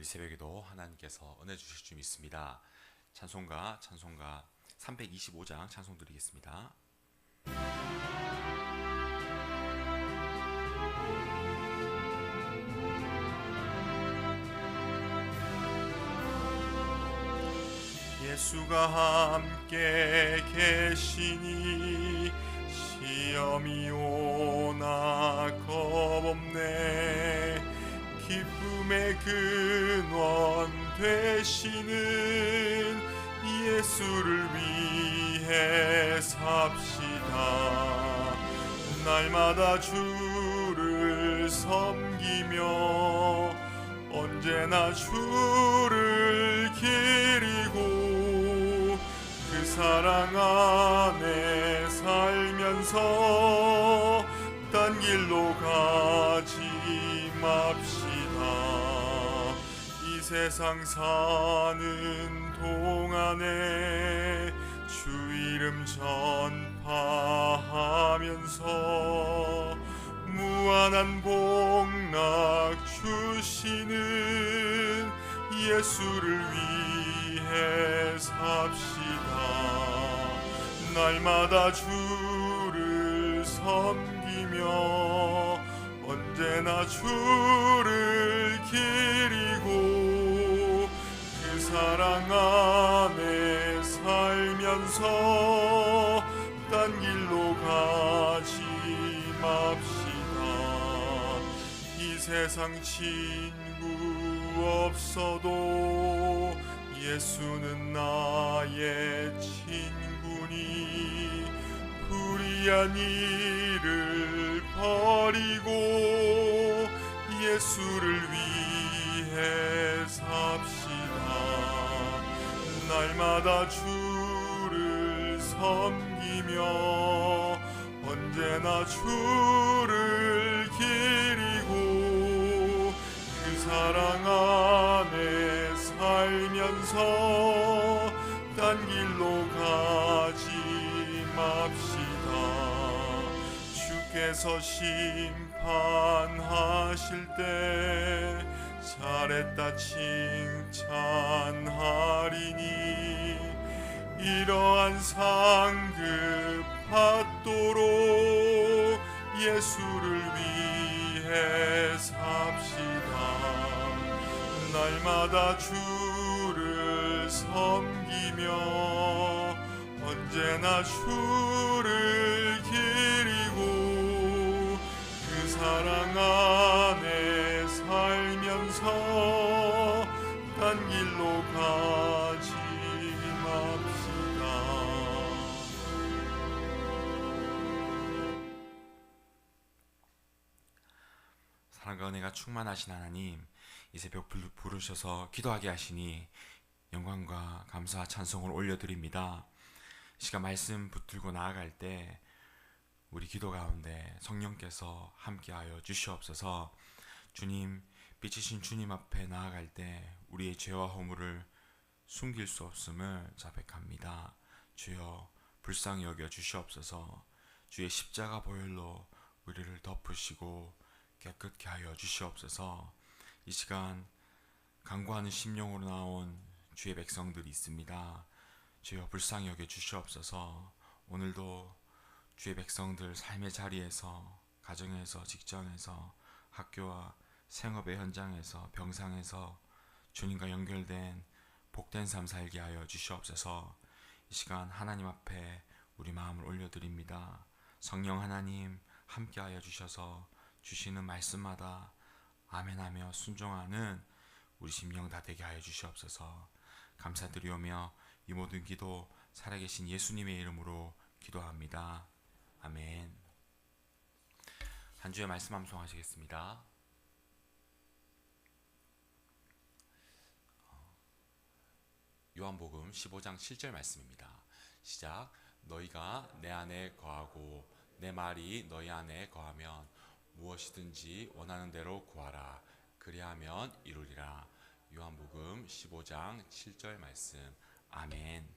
새벽에도 하나님께서 은혜 주실 줄 믿습니다. 찬송가 325장 찬송 드리겠습니다. 예수가 함께 계시니 시험이 오나 겁없네. 기쁨의 근원 되시는 예수를 위해 삽시다. 날마다 주를 섬기며 언제나 주를 기리고 그 사랑 안에 살면서 딴 길로 가지 맙시다. 이 세상 사는 동안에 주 이름 전파하면서 무한한 복락 주시는 예수를 위해 삽시다. 날마다 주를 섬기며 언제나 주를 기리고 그 사랑 안에 살면서 딴 길로 가지 맙시다. 이 세상 친구 없어도 예수는 나의 친구니 불의한 일을 버리고 예수를 위해 삽시다. 날마다 주를 섬기며 언제나 주를 기리고 그 사랑 안에 살면서 딴 길로 가지 맙시다. 주께서 심판하실 때 잘했다 칭찬하리니 이러한 상급 받도록 예수를 위해 삽시다. 날마다 주를 섬기며 언제나 주를 기리고 그 사랑 안에 살면서 딴 길로 가지 맙시다. 사랑과 은혜가 충만하신 하나님, 이 새벽 부르셔서 기도하게 하시니 영광과 감사와 찬송을 올려드립니다. 이 시간 말씀 붙들고 나아갈 때 우리 기도 가운데 성령께서 함께하여 주시옵소서. 주님, 빛이신 주님 앞에 나아갈 때 우리의 죄와 허물을 숨길 수 없음을 자백합니다. 주여 불쌍히 여겨 주시옵소서. 주의 십자가 보혈로 우리를 덮으시고 깨끗게 하여 주시옵소서. 이 시간 간구하는 심령으로 나온 주의 백성들이 있습니다. 주여 불쌍히 여겨 주시옵소서. 오늘도 주의 백성들 삶의 자리에서, 가정에서, 직장에서, 학교와 생업의 현장에서, 병상에서 주님과 연결된 복된 삶 살게 하여 주시옵소서. 이 시간 하나님 앞에 우리 마음을 올려드립니다. 성령 하나님 함께하여 주셔서 주시는 말씀마다 아멘하며 순종하는 우리 심령 다 되게 하여 주시옵소서. 감사드리오며 이 모든 기도 살아계신 예수님의 이름으로 기도합니다. 아멘. 한 주의 말씀 암송하시겠습니다. 요한복음 15장 7절 말씀입니다. 시작. 너희가 내 안에 거하고 내 말이 너희 안에 거하면 무엇이든지 원하는 대로 구하라. 그리하면 이루리라. 요한복음 15장 7절 말씀. 아멘.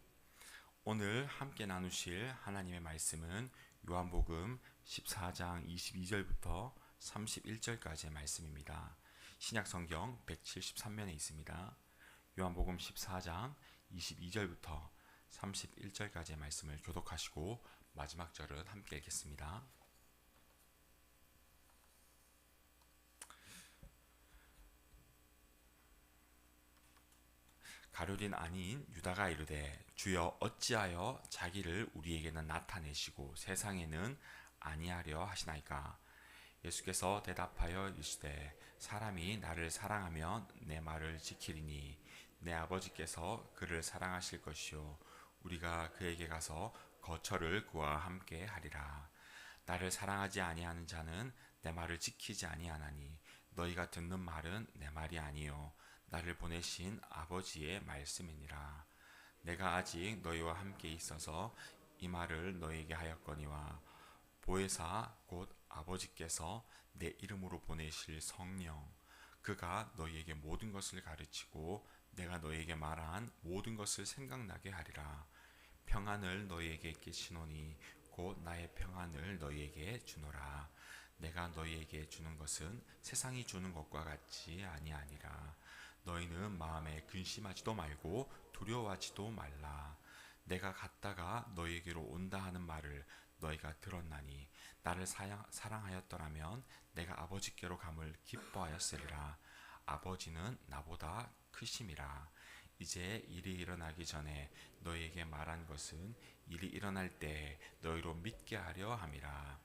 오늘 함께 나누실 하나님의 말씀은 요한복음 14장 22절부터 31절까지의 말씀입니다. 신약 성경 173면에 있습니다. 요한복음 14장 22절부터 31절까지의 말씀을 교독하시고 마지막 절은 함께 읽겠습니다. 가룟인 아닌 유다가 이르되 주여 어찌하여 자기를 우리에게는 나타내시고 세상에는 아니하려 하시나이까. 예수께서 대답하여 이르시되 사람이 나를 사랑하면 내 말을 지키리니 내 아버지께서 그를 사랑하실 것이요 우리가 그에게 가서 거처를 그와 함께 하리라. 나를 사랑하지 아니하는 자는 내 말을 지키지 아니하나니 너희가 듣는 말은 내 말이 아니요 나를 보내신 아버지의 말씀이니라. 내가 아직 너희와 함께 있어서 이 말을 너희에게 하였거니와 보혜사 곧 아버지께서 내 이름으로 보내실 성령 그가 너희에게 모든 것을 가르치고 내가 너희에게 말한 모든 것을 생각나게 하리라. 평안을 너희에게 끼치노니 곧 나의 평안을 너희에게 주노라. 내가 너희에게 주는 것은 세상이 주는 것과 같지 아니하니라. 너희는 마음에 근심하지도 말고 두려워하지도 말라. 내가 갔다가 너희에게로 온다 하는 말을 너희가 들었나니 나를 사랑하였더라면 내가 아버지께로 감을 기뻐하였으리라. 아버지는 나보다 크심이라. 이제 일이 일어나기 전에 너희에게 말한 것은 일이 일어날 때 너희로 믿게 하려 함이라.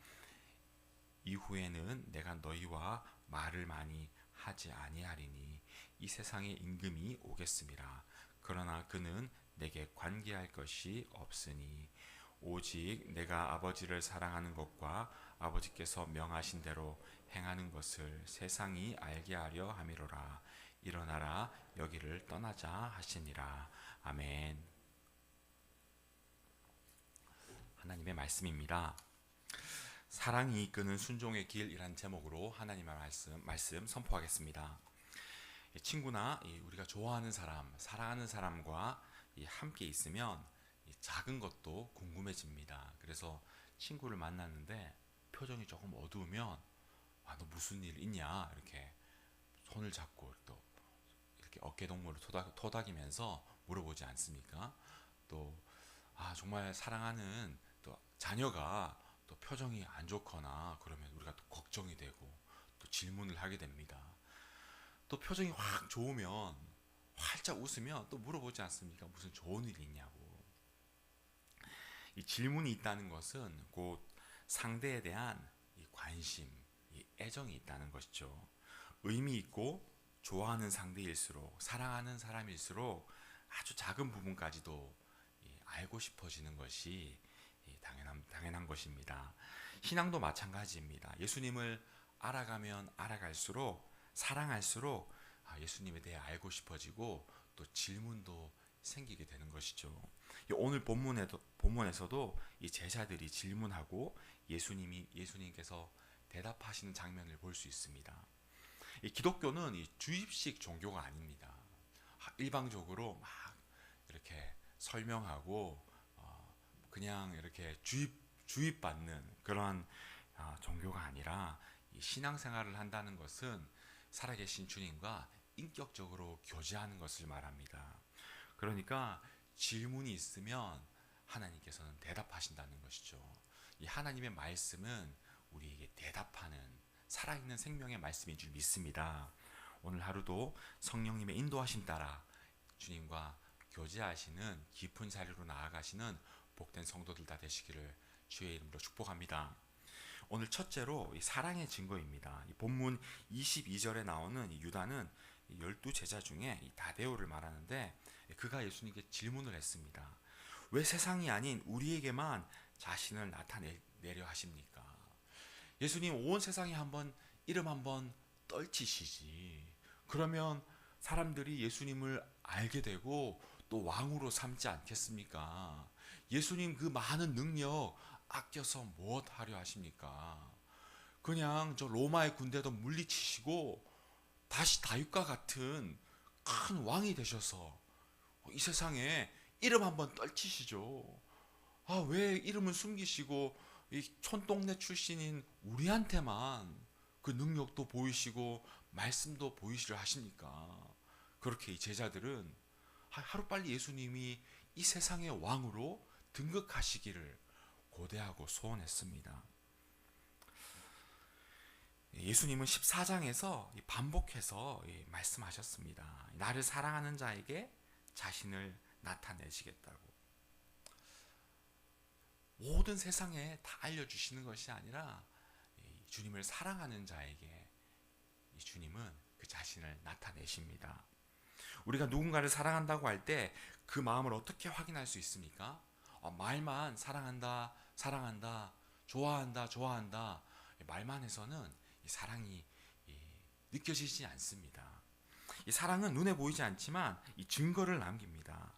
이후에는 내가 너희와 말을 많이 하지 아니하리니 이 세상의 임금이 오겠음이라. 그러나 그는 내게 관계할 것이 없으니 오직 내가 아버지를 사랑하는 것과 아버지께서 명하신 대로 행하는 것을 세상이 알게 하려 함이로라. 일어나라 여기를 떠나자 하시니라. 아멘. 하나님의 말씀입니다. 사랑이 이끄는 순종의 길이란 제목으로 하나님의 말씀 선포하겠습니다. 친구나 우리가 좋아하는 사람, 사랑하는 사람과 함께 있으면 작은 것도 궁금해집니다. 그래서 친구를 만났는데 표정이 조금 어두우면 너 무슨 일 있냐 이렇게 손을 잡고 또 이렇게 어깨 동무를 토닥이면서 물어보지 않습니까? 또 정말 사랑하는 또 자녀가 또 표정이 안 좋거나 그러면 우리가 또 걱정이 되고 또 질문을 하게 됩니다. 또 표정이 확 좋으면 활짝 웃으면 또 물어보지 않습니까? 무슨 좋은 일이 있냐고. 이 질문이 있다는 것은 곧 상대에 대한 이 관심, 이 애정이 있다는 것이죠. 의미 있고 좋아하는 상대일수록 사랑하는 사람일수록 아주 작은 부분까지도 알고 싶어지는 것이 당연한 것입니다. 신앙도 마찬가지입니다. 예수님을 알아가면 알아갈수록 사랑할수록 예수님에 대해 알고 싶어지고 또 질문도 생기게 되는 것이죠. 오늘 본문에서도 이 제자들이 질문하고 예수님께서 대답하시는 장면을 볼 수 있습니다. 이 기독교는 이 주입식 종교가 아닙니다. 일방적으로 막 이렇게 설명하고 그냥 이렇게 주입받는 그런 종교가 아니라 이 신앙생활을 한다는 것은 살아계신 주님과 인격적으로 교제하는 것을 말합니다. 그러니까 질문이 있으면 하나님께서는 대답하신다는 것이죠. 이 하나님의 말씀은 우리에게 대답하는 살아있는 생명의 말씀인 줄 믿습니다. 오늘 하루도 성령님의 인도하심 따라 주님과 교제하시는 깊은 자리로 나아가시는 복된 성도들 다 되시기를 주의 이름으로 축복합니다. 오늘 첫째로 사랑의 증거입니다. 본문 22절에 나오는 유다는 12제자 중에 다데오를 말하는데 그가 예수님께 질문을 했습니다. 왜 세상이 아닌 우리에게만 자신을 나타내려 하십니까? 예수님 온 세상에 이름 한번 떨치시지. 그러면 사람들이 예수님을 알게 되고 또 왕으로 삼지 않겠습니까? 예수님 그 많은 능력 아껴서 무엇하려 하십니까? 그냥 저 로마의 군대도 물리치시고 다시 다윗과 같은 큰 왕이 되셔서 이 세상에 이름 한번 떨치시죠. 왜 이름을 숨기시고 이 촌동네 출신인 우리한테만 그 능력도 보이시고 말씀도 보이시려 하십니까? 그렇게 이 제자들은 하루빨리 예수님이 이 세상의 왕으로 등극하시기를 고대하고 소원했습니다. 예수님은 14장에서 반복해서 말씀하셨습니다. 나를 사랑하는 자에게 자신을 나타내시겠다고. 모든 세상에 다 알려주시는 것이 아니라 주님을 사랑하는 자에게 주님은 그 자신을 나타내십니다. 우리가 누군가를 사랑한다고 할 때 그 마음을 어떻게 확인할 수 있습니까? 말만 사랑한다, 사랑한다, 좋아한다, 좋아한다 말만 해서는 이 사랑이 느껴지지 않습니다. 이 사랑은 눈에 보이지 않지만 이 증거를 남깁니다.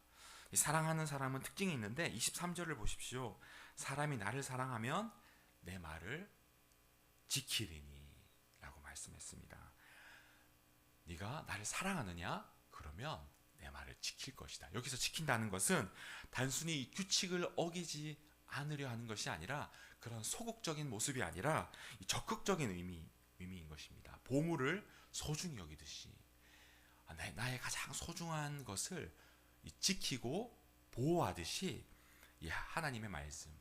이 사랑하는 사람은 특징이 있는데 23절을 보십시오. 사람이 나를 사랑하면 내 말을 지키리니 라고 말씀했습니다. 네가 나를 사랑하느냐? 그러면 내 말을 지킬 것이다. 여기서 지킨다는 것은 단순히 규칙을 어기지 않으려 하는 것이 아니라 그런 소극적인 모습이 아니라 적극적인 의미인 것입니다. 보물을 소중히 여기듯이 나의 가장 소중한 것을 지키고 보호하듯이 하나님의 말씀,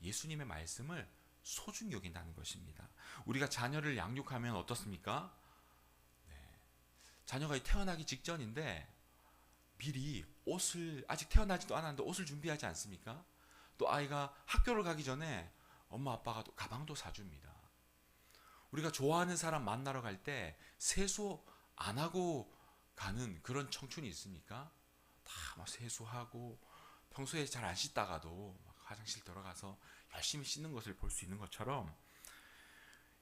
예수님의 말씀을 소중히 여긴다는 것입니다. 우리가 자녀를 양육하면 어떻습니까? 자녀가 태어나기 직전인데 미리 옷을, 아직 태어나지도 않았는데 옷을 준비하지 않습니까? 또 아이가 학교를 가기 전에 엄마 아빠가 또 가방도 사줍니다. 우리가 좋아하는 사람 만나러 갈 때 세수 안 하고 가는 그런 청춘이 있습니까? 다 막 세수하고 평소에 잘 안 씻다가도 화장실 들어가서 열심히 씻는 것을 볼 수 있는 것처럼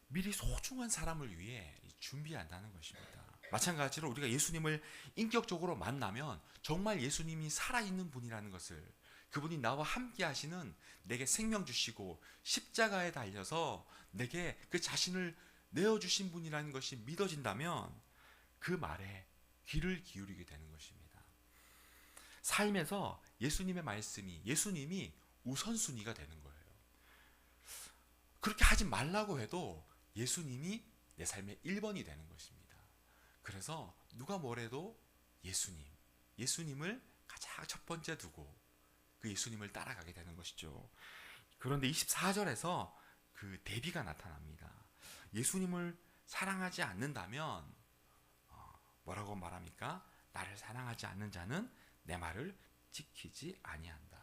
미리 소중한 사람을 위해 준비한다는 것입니다. 마찬가지로 우리가 예수님을 인격적으로 만나면 정말 예수님이 살아있는 분이라는 것을, 그분이 나와 함께 하시는, 내게 생명 주시고 십자가에 달려서 내게 그 자신을 내어주신 분이라는 것이 믿어진다면 그 말에 귀를 기울이게 되는 것입니다. 삶에서 예수님의 말씀이, 예수님이 우선순위가 되는 거예요. 그렇게 하지 말라고 해도 예수님이 내 삶의 1번이 되는 것입니다. 그래서 누가 뭐래도 예수님을 가장 첫 번째 두고 그 예수님을 따라가게 되는 것이죠. 그런데 24절에서 그 대비가 나타납니다. 예수님을 사랑하지 않는다면 뭐라고 말합니까? 나를 사랑하지 않는 자는 내 말을 지키지 아니한다.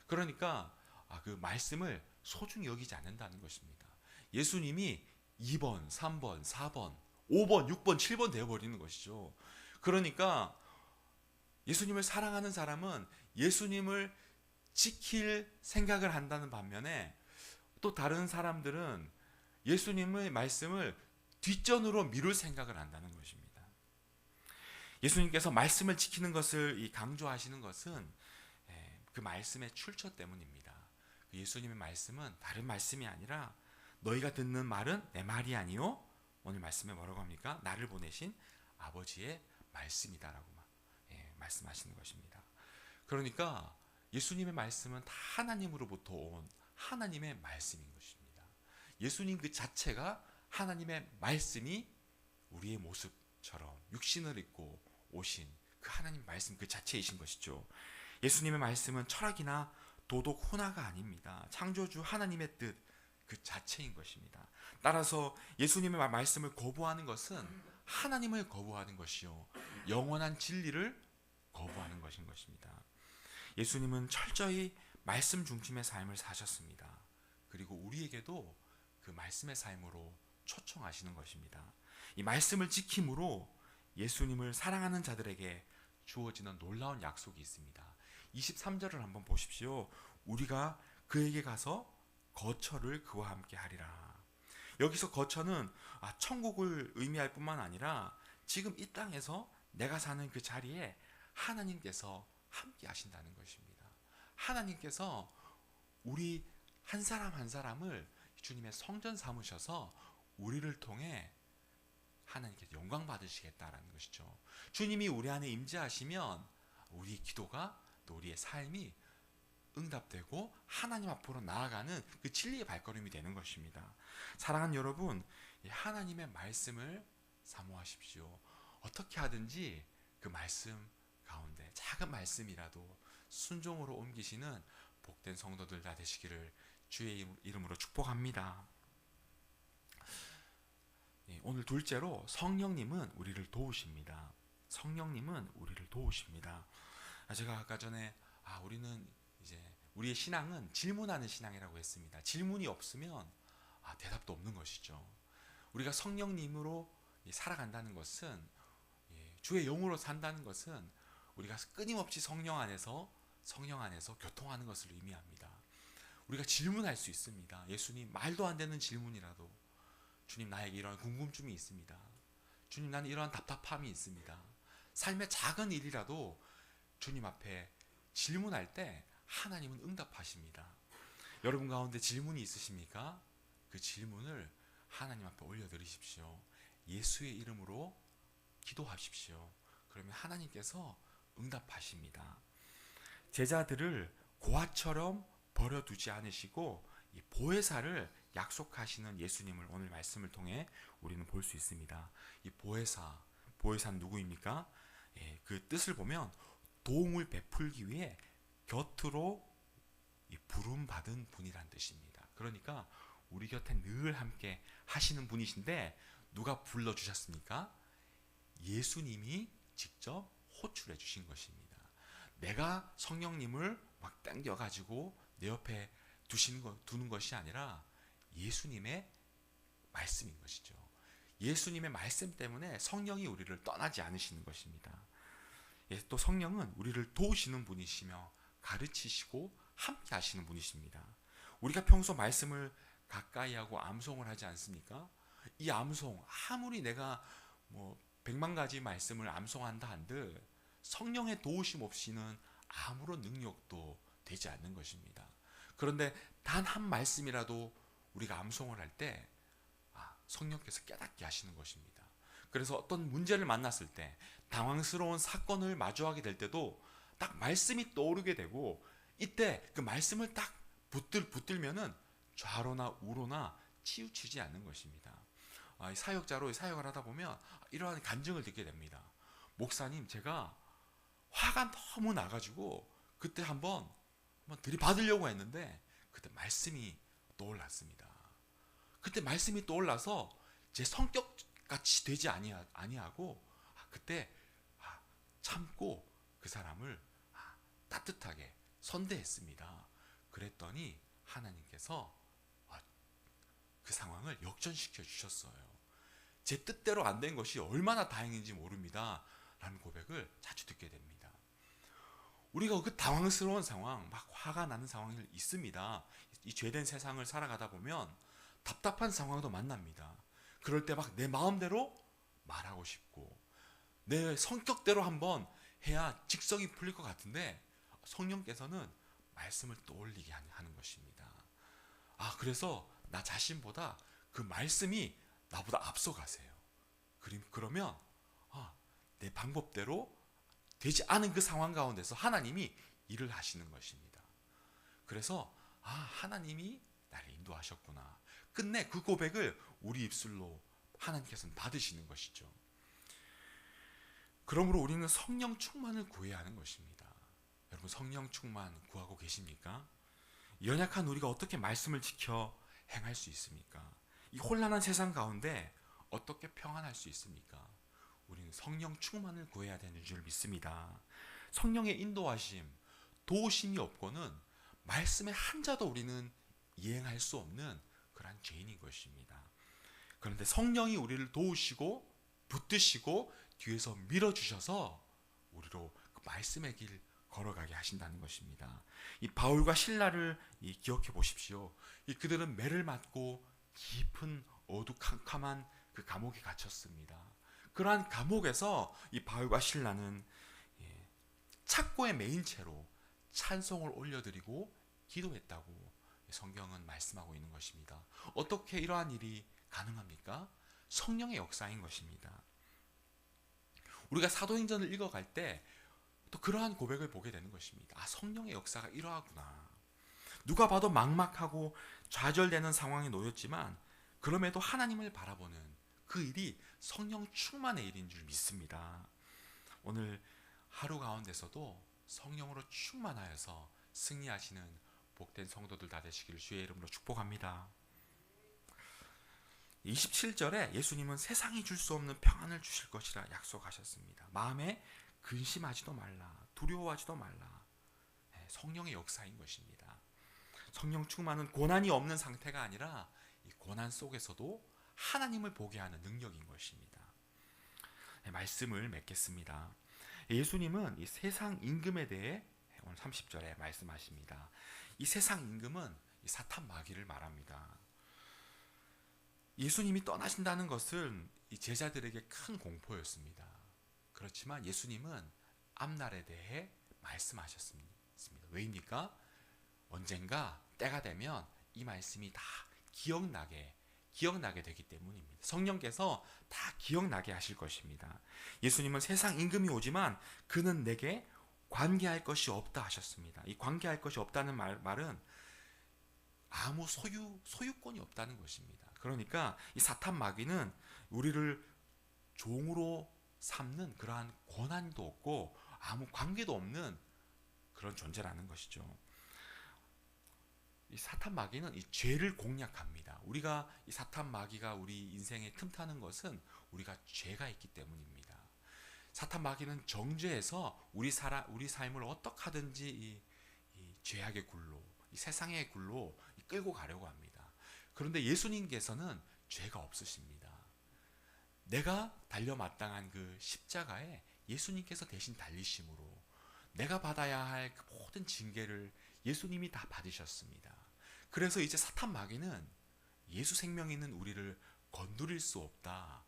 그러니까 그 말씀을 소중히 여기지 않는다는 것입니다. 예수님이 2번, 3번, 4번, 5번, 6번, 7번 되어버리는 것이죠. 그러니까 예수님을 사랑하는 사람은 예수님을 지킬 생각을 한다는 반면에 또 다른 사람들은 예수님의 말씀을 뒷전으로 미룰 생각을 한다는 것입니다. 예수님께서 말씀을 지키는 것을 강조하시는 것은 그 말씀의 출처 때문입니다. 예수님의 말씀은 다른 말씀이 아니라 너희가 듣는 말은 내 말이 아니요, 오늘 말씀에 뭐라고 합니까? 나를 보내신 아버지의 말씀이다라고 말씀하시는 것입니다. 그러니까 예수님의 말씀은 다 하나님으로부터 온 하나님의 말씀인 것입니다. 예수님 그 자체가 하나님의 말씀이 우리의 모습처럼 육신을 입고 오신 그 하나님 말씀 그 자체이신 것이죠. 예수님의 말씀은 철학이나 도덕 훈화가 아닙니다. 창조주 하나님의 뜻 그 자체인 것입니다. 따라서 예수님의 말씀을 거부하는 것은 하나님을 거부하는 것이요, 영원한 진리를 거부하는 것인 것입니다. 예수님은 철저히 말씀 중심의 삶을 사셨습니다. 그리고 우리에게도 그 말씀의 삶으로 초청하시는 것입니다. 이 말씀을 지킴으로 예수님을 사랑하는 자들에게 주어지는 놀라운 약속이 있습니다. 23절을 한번 보십시오. 우리가 그에게 가서 거처를 그와 함께 하리라. 여기서 거처는 천국을 의미할 뿐만 아니라 지금 이 땅에서 내가 사는 그 자리에 하나님께서 함께 하신다는 것입니다. 하나님께서 우리 한 사람 한 사람을 주님의 성전 삼으셔서 우리를 통해 하나님께 영광 받으시겠다라는 것이죠. 주님이 우리 안에 임재하시면 우리 기도가 또 우리의 삶이 응답되고 하나님 앞으로 나아가는 그 진리의 발걸음이 되는 것입니다. 사랑하는 여러분, 하나님의 말씀을 사모하십시오. 어떻게 하든지 그 말씀 가운데 작은 말씀이라도 순종으로 옮기시는 복된 성도들 다 되시기를 주의 이름으로 축복합니다. 오늘 둘째로 성령님은 우리를 도우십니다. 성령님은 우리를 도우십니다. 제가 아까 전에 우리는 이제 우리의 신앙은 질문하는 신앙이라고 했습니다. 질문이 없으면 대답도 없는 것이죠. 우리가 성령님으로 살아간다는 것은, 주의 영으로 산다는 것은 우리가 끊임없이 성령 안에서 교통하는 것을 의미합니다. 우리가 질문할 수 있습니다. 예수님, 말도 안 되는 질문이라도, 주님, 나에게 이런 궁금증이 있습니다. 주님, 나는 이러한 답답함이 있습니다. 삶의 작은 일이라도 주님 앞에 질문할 때 하나님은 응답하십니다. 여러분 가운데 질문이 있으십니까? 그 질문을 하나님 앞에 올려드리십시오. 예수의 이름으로 기도하십시오. 그러면 하나님께서 응답하십니다. 제자들을 고아처럼 버려두지 않으시고 이 보혜사를 약속하시는 예수님을 오늘 말씀을 통해 우리는 볼 수 있습니다. 이 보혜사는 누구입니까? 그 뜻을 보면 도움을 베풀기 위해 곁으로 부름받은 분이란 뜻입니다. 그러니까 우리 곁에 늘 함께 하시는 분이신데, 누가 불러주셨습니까? 예수님이 직접 호출해 주신 것입니다. 내가 성령님을 막 당겨가지고 내 옆에 두는 것이 아니라 예수님의 말씀인 것이죠. 예수님의 말씀 때문에 성령이 우리를 떠나지 않으시는 것입니다. 또 성령은 우리를 도우시는 분이시며 가르치시고 함께 하시는 분이십니다. 우리가 평소 말씀을 가까이 하고 암송을 하지 않습니까? 이 암송, 아무리 내가 100만 가지 말씀을 암송한다 한들 성령의 도우심 없이는 아무런 능력도 되지 않는 것입니다. 그런데 단 한 말씀이라도 우리가 암송을 할 때 성령께서 깨닫게 하시는 것입니다. 그래서 어떤 문제를 만났을 때, 당황스러운 사건을 마주하게 될 때도 딱 말씀이 떠오르게 되고, 이때 그 말씀을 딱 붙들면은 좌로나 우로나 치우치지 않는 것입니다. 사역자로 사역을 하다 보면 이러한 간증을 듣게 됩니다. 목사님, 제가 화가 너무 나가지고 그때 한번 들이받으려고 했는데 그때 말씀이 떠올랐습니다. 그때 말씀이 떠올라서 제 성격같이 되지 아니하고 그때 참고 그 사람을 따뜻하게 선대했습니다. 그랬더니 하나님께서 그 상황을 역전시켜 주셨어요. 제 뜻대로 안 된 것이 얼마나 다행인지 모릅니다 라는 고백을 자주 듣게 됩니다. 우리가 그 당황스러운 상황, 막 화가 나는 상황이 있습니다. 이 죄된 세상을 살아가다 보면 답답한 상황도 만납니다. 그럴 때 막 내 마음대로 말하고 싶고 내 성격대로 한번 해야 직성이 풀릴 것 같은데 성령께서는 말씀을 떠올리게 하는 것입니다. 그래서 나 자신보다 그 말씀이 나보다 앞서가세요. 그러면 내 방법대로 되지 않은 그 상황 가운데서 하나님이 일을 하시는 것입니다. 그래서 하나님이 나를 인도하셨구나. 끝내 그 고백을 우리 입술로 하나님께서는 받으시는 것이죠. 그러므로 우리는 성령 충만을 구해야 하는 것입니다. 여러분, 성령 충만 구하고 계십니까? 연약한 우리가 어떻게 말씀을 지켜 행할 수 있습니까? 이 혼란한 세상 가운데 어떻게 평안할 수 있습니까? 우리는 성령 충만을 구해야 되는 줄 믿습니다. 성령의 인도하심, 도우심이 없고는 말씀의 한자도 우리는 이행할 수 없는 그러한 죄인인 것입니다. 그런데 성령이 우리를 도우시고 붙드시고 뒤에서 밀어주셔서 우리로 그 말씀의 길 걸어가게 하신다는 것입니다. 이 바울과 실라를 기억해 보십시오. 그들은 매를 맞고 깊은 어두컴컴한 그 감옥에 갇혔습니다. 그러한 감옥에서 이 바울과 실라는 착고에 매인 채로 찬송을 올려드리고 기도했다고 성경은 말씀하고 있는 것입니다. 어떻게 이러한 일이 가능합니까? 성령의 역사인 것입니다. 우리가 사도행전을 읽어갈 때 또 그러한 고백을 보게 되는 것입니다. 성령의 역사가 이러하구나. 누가 봐도 막막하고 좌절되는 상황에 놓였지만 그럼에도 하나님을 바라보는 그 일이 성령 충만의 일인 줄 믿습니다. 오늘 하루 가운데서도 성령으로 충만하여서 승리하시는 복된 성도들 다 되시기를 주의 이름으로 축복합니다. 27절에 예수님은 세상이 줄 수 없는 평안을 주실 것이라 약속하셨습니다. 마음에 근심하지도 말라, 두려워하지도 말라. 성령의 역사인 것입니다. 성령 충만은 고난이 없는 상태가 아니라 이 고난 속에서도 하나님을 보게 하는 능력인 것입니다. 말씀을 맺겠습니다. 예수님은 이 세상 임금에 대해 오늘 30절에 말씀하십니다. 이 세상 임금은 이 사탄 마귀를 말합니다. 예수님이 떠나신다는 것은 이 제자들에게 큰 공포였습니다. 그렇지만 예수님은 앞날에 대해 말씀하셨습니다. 왜입니까? 언젠가 때가 되면 이 말씀이 다 기억나게 되기 때문입니다. 성령께서 다 기억나게 하실 것입니다. 예수님은 세상 임금이 오지만 그는 내게 관계할 것이 없다 하셨습니다. 이 관계할 것이 없다는 말은 아무 소유권이 없다는 것입니다. 그러니까 이 사탄 마귀는 우리를 종으로 삼는 그러한 권한도 없고 아무 관계도 없는 그런 존재라는 것이죠. 이 사탄 마귀는 이 죄를 공략합니다. 우리가 이 사탄 마귀가 우리 인생에 틈타는 것은 우리가 죄가 있기 때문입니다. 사탄 마귀는 정죄해서 우리 삶을 어떻게 하든지 이 죄악의 굴로, 이 세상의 굴로 끌고 가려고 합니다. 그런데 예수님께서는 죄가 없으십니다. 내가 달려 마땅한 그 십자가에 예수님께서 대신 달리심으로 내가 받아야 할 그 모든 징계를 예수님이 다 받으셨습니다. 그래서 이제 사탄 마귀는 예수 생명이 있는 우리를 건드릴 수 없다.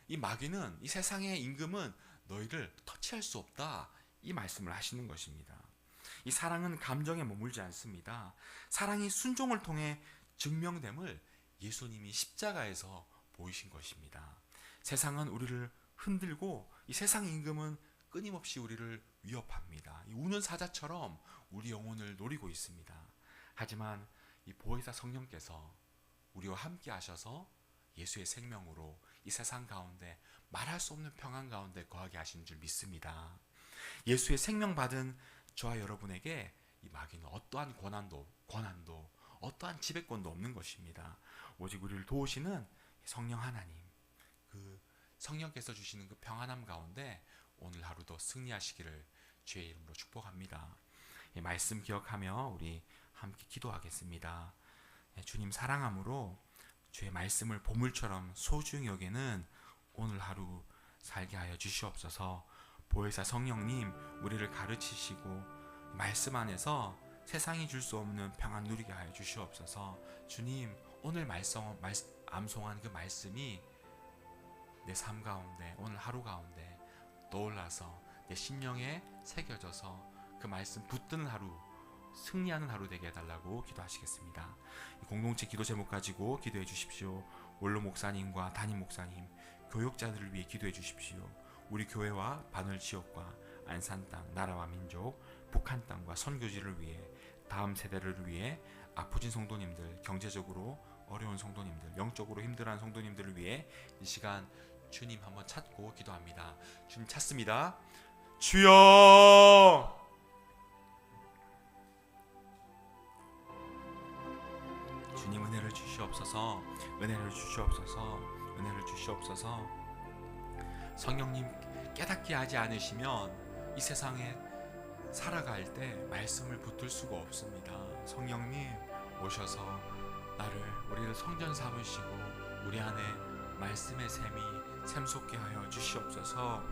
이 마귀는 이 세상의 임금은 너희를 터치할 수 없다. 이 말씀을 하시는 것입니다. 이 사랑은 감정에 머물지 않습니다. 사랑이 순종을 통해 증명됨을 예수님이 십자가에서 보이신 것입니다. 세상은 우리를 흔들고 이 세상 임금은 끊임없이 우리를 위협합니다. 이 우는 사자처럼 우리 영혼을 노리고 있습니다. 하지만 이 보혜사 성령께서 우리와 함께 하셔서 예수의 생명으로 이 세상 가운데 말할 수 없는 평안 가운데 거하게 하시는 줄 믿습니다. 예수의 생명 받은 저와 여러분에게 이 마귀는 어떠한 권한도 어떠한 지배권도 없는 것입니다. 오직 우리를 도우시는 성령 하나님, 그 성령께서 주시는 그 평안함 가운데 오늘 하루도 승리하시기를 주의 이름으로 축복합니다. 이 말씀 기억하며 우리 함께 기도하겠습니다. 주님 사랑함으로 주의 말씀을 보물처럼 소중히 여기는 오늘 하루 살게 하여 주시옵소서. 보혜사 성령님, 우리를 가르치시고 말씀 안에서 세상이 줄 수 없는 평안 누리게 하여 주시옵소서. 주님, 오늘 암송한 그 말씀이 내 삶 가운데, 오늘 하루 가운데 떠올라서 내 심령에 새겨져서 그 말씀 붙드는 하루, 승리하는 하루 되게 해달라고 기도하시겠습니다. 공동체 기도 제목 가지고 기도해 주십시오. 원로 목사님과 담임 목사님, 교육자들을 위해 기도해 주십시오. 우리 교회와 바늘 지역과 안산 땅, 나라와 민족, 북한 땅과 선교지를 위해, 다음 세대를 위해, 아프진 성도님들, 경제적으로 어려운 성도님들, 영적으로 힘들어하는 성도님들을 위해 이 시간 주님 한번 찾고 기도합니다. 주님 찾습니다. 주여! 주님 은혜를 주시옵소서. 은혜를 주시옵소서. 은혜를 주시옵소서. 성령님 깨닫게 하지 않으시면 이 세상에 살아갈 때 말씀을 붙들 수가 없습니다. 성령님 오셔서 우리를 성전 삼으시고 우리 안에 말씀의 샘이 샘솟게 하여 주시옵소서.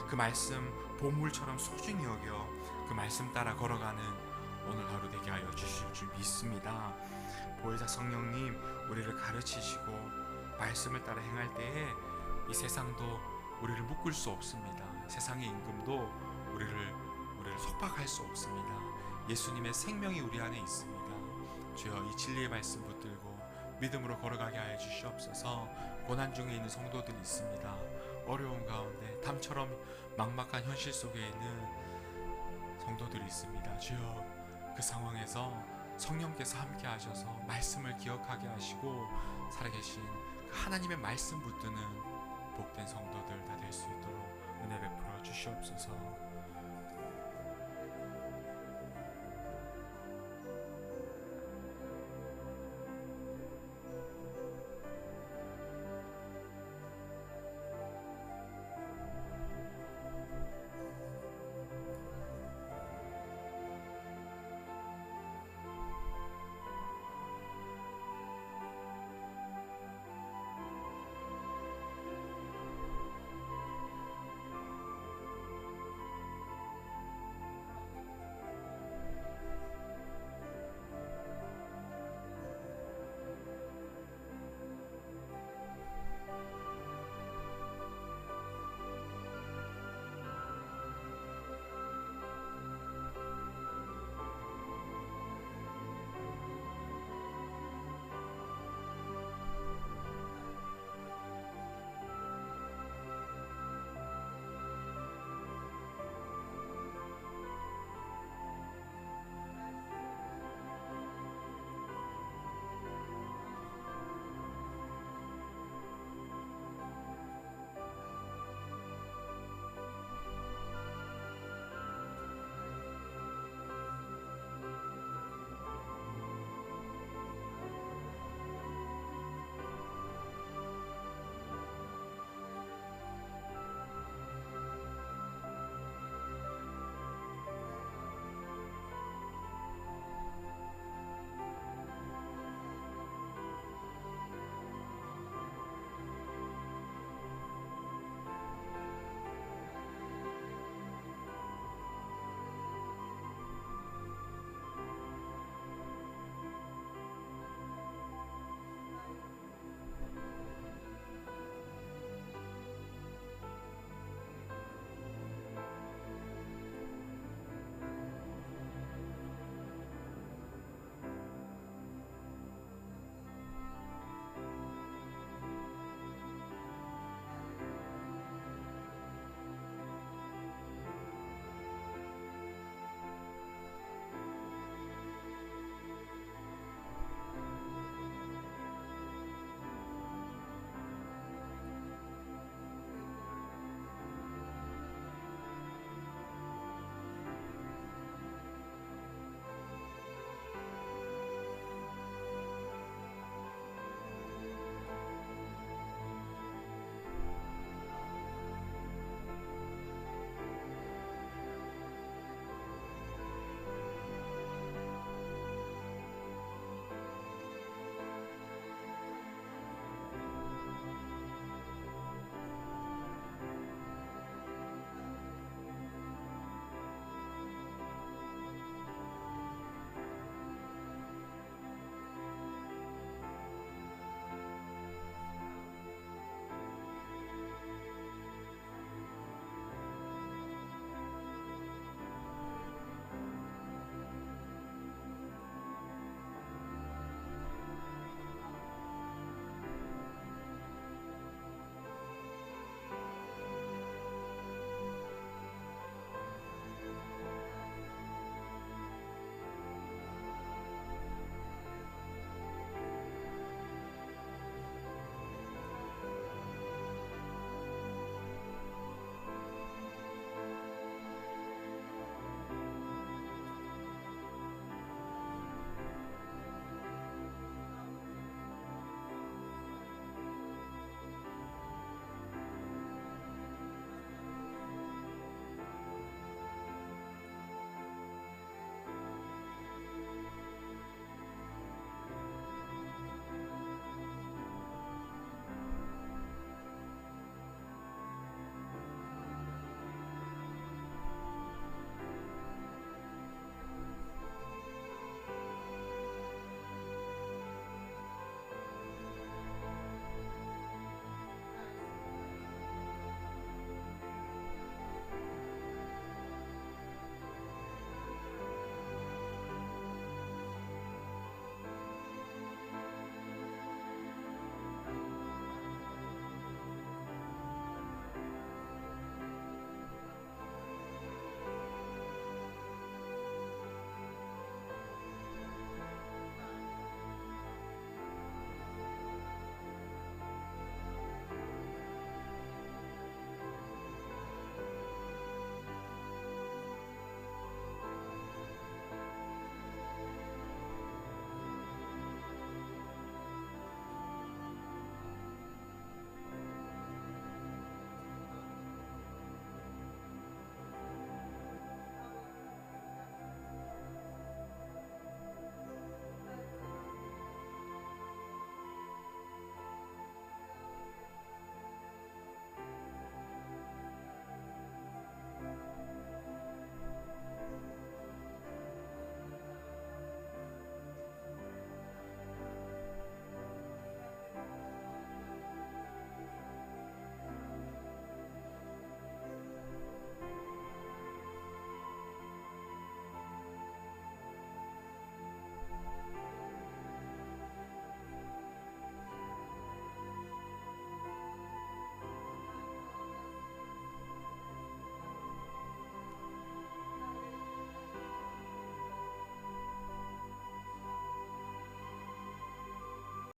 그 말씀 보물처럼 소중히 여겨 그 말씀 따라 걸어가는 오늘 하루 되게 하여 주실 줄 믿습니다. 보혜사 성령님, 우리를 가르치시고 말씀을 따라 행할 때에 이 세상도 우리를 묶을 수 없습니다. 세상의 임금도 우리를 속박할 수 없습니다. 예수님의 생명이 우리 안에 있습니다. 주여, 이 진리의 말씀 붙들고 믿음으로 걸어가게 하여 주시옵소서. 고난 중에 있는 성도들이 있습니다. 어려운 가운데 담처럼 막막한 현실 속에 있는 성도들이 있습니다. 주여, 그 상황에서 성령께서 함께 하셔서 말씀을 기억하게 하시고 살아계신 하나님의 말씀 붙드는 복된 성도들 다 될 수 있도록 은혜 베풀어 주시옵소서.